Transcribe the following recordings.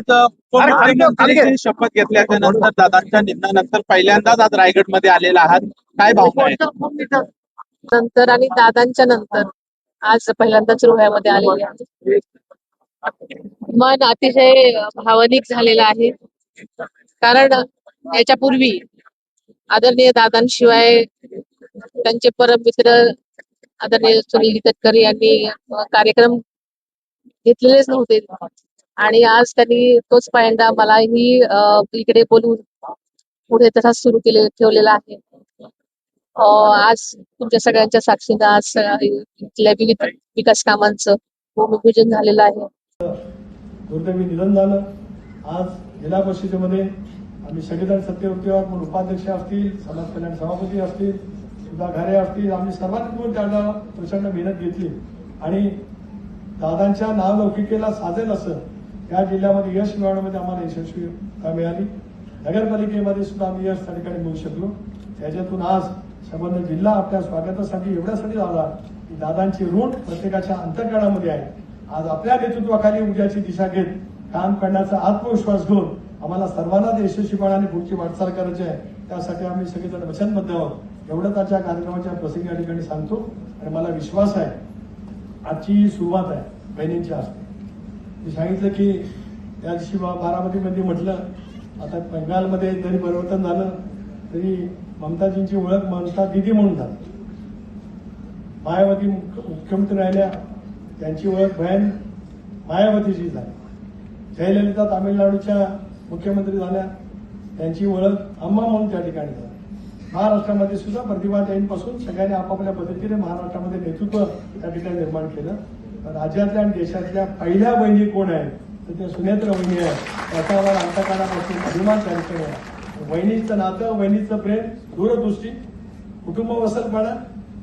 आज मुख्यमंत्र्यांची शपथ घेतल्याच्या नंतर दादांच्या निधनानंतर पहिल्यांदाच आज रायगडमध्ये आलेला आहात, काय भावना आहे? नंतर आणि दादांच्या नंतर आज पहिल्यांदाच रोह्यामध्ये आलेले आहे. मन अतिशय भावनिक झालेलं आहे. कारण याच्यापूर्वी आदरणीय दादांशिवाय त्यांचे परममित्र आदरणीय सुनील तटकरे यांनी कार्यक्रम घेतलेलेच नव्हते आणि आज त्यांनी तोच पायंडा मलाही इकडे बोलवून पुढे तसाच सुरू ठेवलेला आहे. आज तुमच्या सगळ्यांच्या साक्षीने आज इथल्या विविध विकास कामांचं भूमिपूजन झालेलं आहे. दुर्दैवी निधन झालं. आज जिल्हा परिषदेमध्ये आम्ही सगळेजण सत्यवतीवर म्हणून उपाध्यक्ष असतील, समाज कल्याण सभापती असतील, सुधा घारे असतील, आम्ही सर्वांनी मिळून त्यांना प्रचंड मेहनत घेतली आणि दादांच्या नावलौकिकेला साजेल असं या जिल्ह्यामध्ये यश मिळवण्यामध्ये आम्हाला यशस्वीता मिळाली. नगरपालिकेमध्ये सुद्धा आम्ही यश त्या ठिकाणी मिळू शकलो. त्याच्यातून आज संबंध जिल्हा आपल्या स्वागतासाठी एवढ्यासाठी झाला की दादांची ऋण प्रत्येकाच्या अंतःकरणामध्ये आहे. आज आपल्या नेतृत्वाखाली उद्याची दिशा घेत काम करण्याचा आत्मविश्वास घेऊन आम्हाला सर्वांना यशस्वीपणाने पुढची वाटचाल करायची आहे. त्यासाठी आम्ही सगळेजण वचनबद्ध आहोत. एवढंच आजच्या कार्यक्रमाच्या प्रसंगी या ठिकाणी सांगतो आणि मला विश्वास आहे आजची सुरुवात आहे बहिणींच्या हस्ते. मी सांगितलं की त्या दिवशी बारामतीमध्ये म्हटलं आता बंगालमध्ये जरी परिवर्तन झालं तरी ममताजींची ओळख ममता दिदी म्हणून झाली. मायावती मुख्यमंत्री राहिल्या त्यांची ओळख बहीण मायावतीची झाली. जयललिता तामिळनाडूच्या मुख्यमंत्री झाल्या त्यांची ओळख अम्मा म्हणून त्या ठिकाणी झाली. महाराष्ट्रामध्ये सुद्धा प्रतिभाताईंपासून सगळ्यांनी आपापल्या पद्धतीने महाराष्ट्रामध्ये नेतृत्व त्या ठिकाणी निर्माण केलं. राज्यातल्या आणि देशातल्या पहिल्या बहिणी कोण आहेत तर त्या सुनेत्र वहिनी आहेत. याचा आम्हाला अंतःकरणापासून अभिमान त्या ठिकाणी आहे. वहिनीचं नातं, वहिनीचं प्रेम, दूरदृष्टी, कुटुंब वसलपणा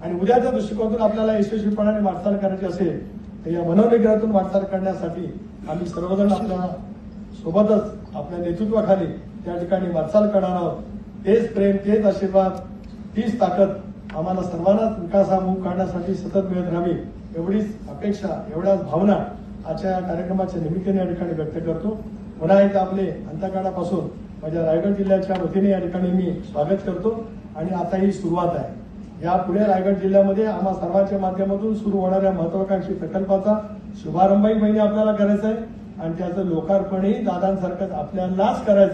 आणि उद्याच्या दृष्टिकोनातून आपल्याला यशस्वीपणाने वाटचाल करायची असेल तर या मनोनिग्रहातून वाटचाल करण्यासाठी आम्ही सर्वजण आपल्या सोबतच आपल्या नेतृत्वाखाली त्या ठिकाणी वाटचाल करणार आहोत. तेच प्रेम, तेच आशीर्वाद, तीच ताकद आम्हाला सर्वांनाच विकासामुख काढण्यासाठी सतत मिळत राहावी एवढीच अपेक्षा, एवढ्याच भावना आजच्या या कार्यक्रमाच्या निमित्ताने या ठिकाणी व्यक्त करतो. पुन्हा एकदा आपले अंतःकरणापासून माझ्या रायगड जिल्ह्याच्या वतीने या ठिकाणी मी स्वागत करतो आणि आता ही सुरुवात आहे. यापुढे रायगड जिल्ह्यामध्ये आम्हा सर्वांच्या माध्यमातून सुरू होणाऱ्या महत्वाकांक्षी प्रकल्पाचा शुभारंभही महिने आपल्याला करायचा आहे आणि त्याचं लोकार्पणही दादांसारखंच आपल्यालाच करायचं.